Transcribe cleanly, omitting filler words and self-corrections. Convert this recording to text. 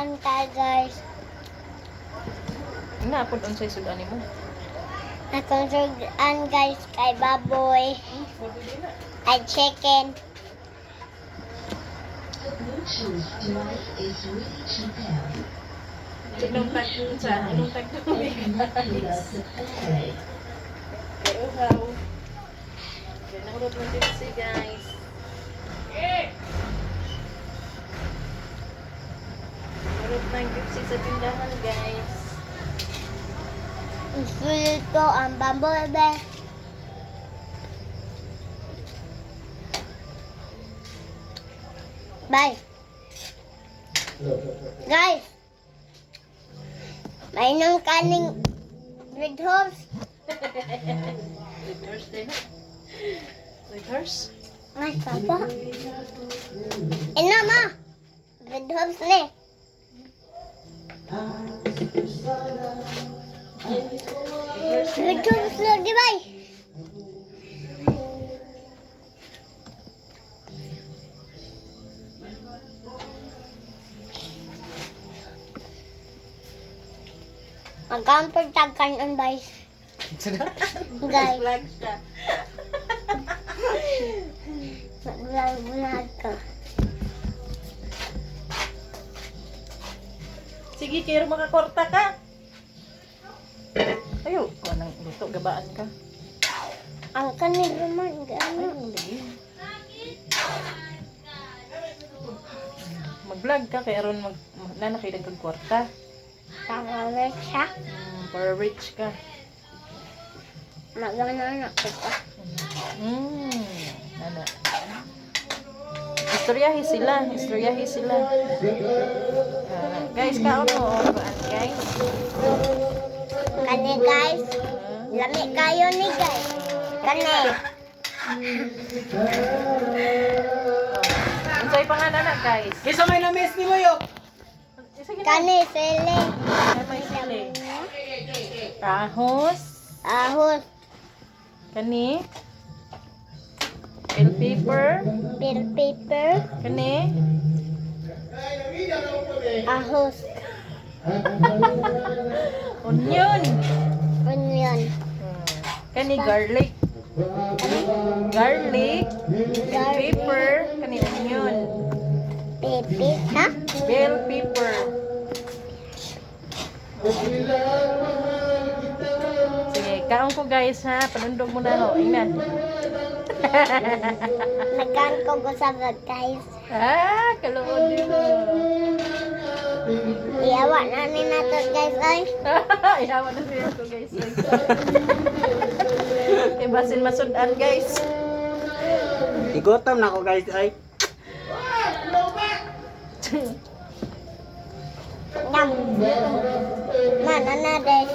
sudan ka guys. Nga po doon sa sudan mo. Akong sudan guys kay baboy. Ay chicken. Anong tag sa anong tag guys. Pero how? Ganang ulit ng tipsy guys. Ulit ng tipsy sa tindahan guys. Sulit ko ang baboy be. Bye. Guys. Mainom kaning red horse. With horse din. With horse? Ay, papa. Ina ma. Red horse ni. Red horse lagi bay. Magampag tagkan on guys. Guys. Vlog siya. Mag-vlog ka. Sige, kaya makakorta ka. Ayo, kung anong luto, gabaan ka. Ang kanil naman, Ay, gano'n. ang lagi. Mag-vlog ka, kaya ron nanakaidag kang kwarta. Tangawin siya. Para rich ka. Magana ko pa. Ano? Istoryahi sila. Guys, kaon mo, baan guys? Kani guys. Lami kayo ni guys. Kani. Unsay pangalan na guys? Kisa may na-miss ni mo yo. Sige na. Kani sili. Ay, may sili. Ahos. Ahos. Kani. Bell pepper. Bell pepper. Kani. Ahos. Onion. Onion. Kani garlic. Garlic. Pepper. Kani onion. Pepe. Ha? Bell pepper. Sige, kaon ko guys ha. Panundog mo na ho. Ina. Nagkaan ko sa vlog guys. Kaluod yun. Iyawa na ni nato guys ay. Iyawa na siya ko guys. Kaya basin masudan guys. Igutom na ako guys ay. Nam. Mana na guys.